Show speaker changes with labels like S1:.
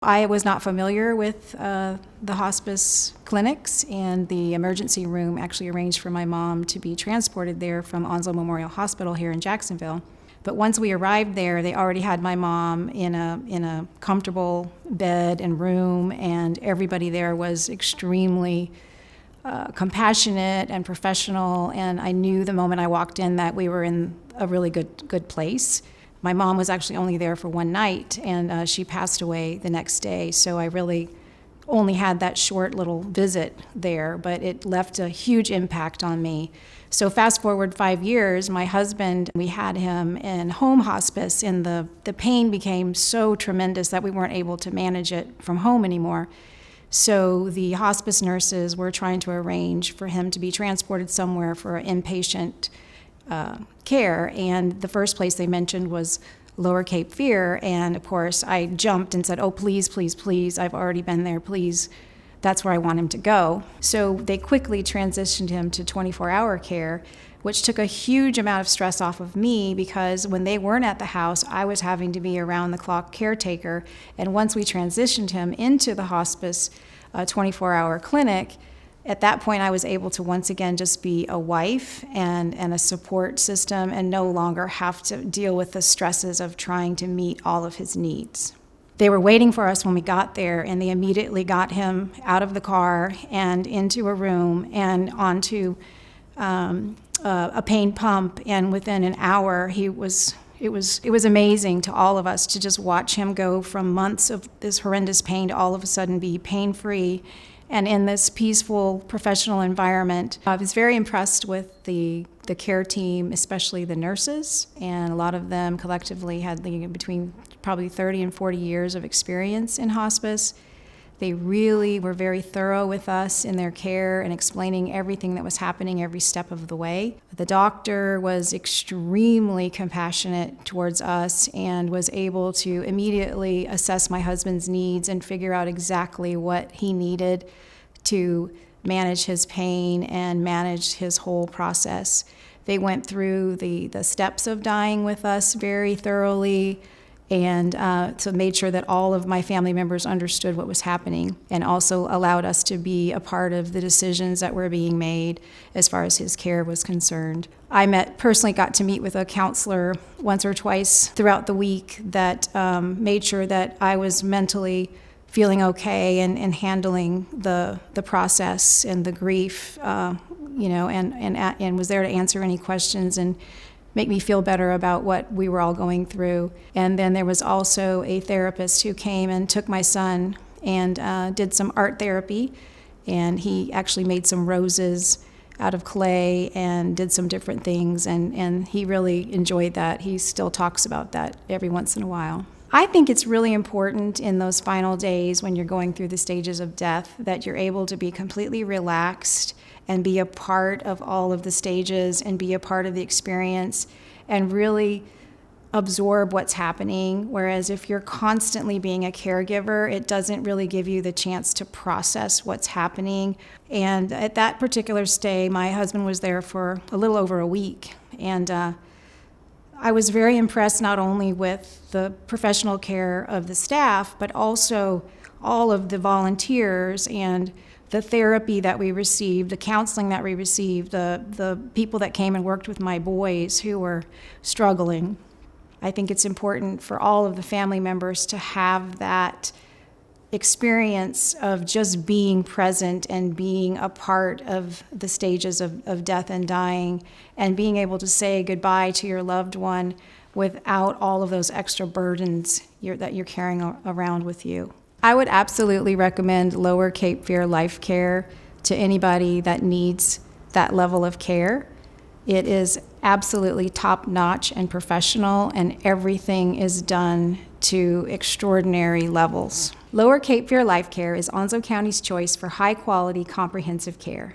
S1: I was not familiar with the hospice clinics, and the emergency room actually arranged for my mom to be transported there from Onslow Memorial Hospital here in Jacksonville. But once we arrived there, they already had my mom in a comfortable bed and room, and everybody there was extremely compassionate and professional, and I knew the moment I walked in that we were in a really good place. My mom was actually only there for one night, and she passed away the next day, so I really only had that short little visit there, but it left a huge impact on me. So fast forward 5 years, my husband, we had him in home hospice, and the pain became so tremendous that we weren't able to manage it from home anymore. So the hospice nurses were trying to arrange for him to be transported somewhere for inpatient care, and the first place they mentioned was Lower Cape Fear, and of course I jumped and said, "Oh, please, please, please, I've already been there, please, that's where I want him to go." So they quickly transitioned him to 24-hour care, which took a huge amount of stress off of me, because when they weren't at the house, I was having to be around-the-clock caretaker, and once we transitioned him into the hospice 24-hour clinic, at that point, I was able to once again just be a wife and a support system, and no longer have to deal with the stresses of trying to meet all of his needs. They were waiting for us when we got there, and they immediately got him out of the car and into a room and onto a pain pump, and within an hour, it was amazing to all of us to just watch him go from months of this horrendous pain to all of a sudden be pain-free and in this peaceful professional environment. I was very impressed with the care team, especially the nurses, and a lot of them collectively had between probably 30 and 40 years of experience in hospice. They really were very thorough with us in their care and explaining everything that was happening every step of the way. The doctor was extremely compassionate towards us and was able to immediately assess my husband's needs and figure out exactly what he needed to manage his pain and manage his whole process. They went through the steps of dying with us very thoroughly, and so made sure that all of my family members understood what was happening, and also allowed us to be a part of the decisions that were being made as far as his care was concerned. I personally got to meet with a counselor once or twice throughout the week that made sure that I was mentally feeling okay and handling the process and the grief, and was there to answer any questions and make me feel better about what we were all going through. And then there was also a therapist who came and took my son and did some art therapy, and he actually made some roses out of clay and did some different things, and he really enjoyed that. He still talks about that every once in a while. I think it's really important in those final days when you're going through the stages of death that you're able to be completely relaxed and be a part of all of the stages and be a part of the experience and really absorb what's happening. Whereas if you're constantly being a caregiver, it doesn't really give you the chance to process what's happening. And at that particular stay, my husband was there for a little over a week. And I was very impressed not only with the professional care of the staff, but also all of the volunteers and the therapy that we received, the counseling that we received, the people that came and worked with my boys who were struggling. I think it's important for all of the family members to have that experience of just being present and being a part of the stages of death and dying, and being able to say goodbye to your loved one without all of those extra burdens that you're carrying around with you. I would absolutely recommend Lower Cape Fear LifeCare to anybody that needs that level of care. It is absolutely top-notch and professional, and everything is done to extraordinary levels. Lower Cape Fear LifeCare is Onslow County's choice for high-quality, comprehensive care.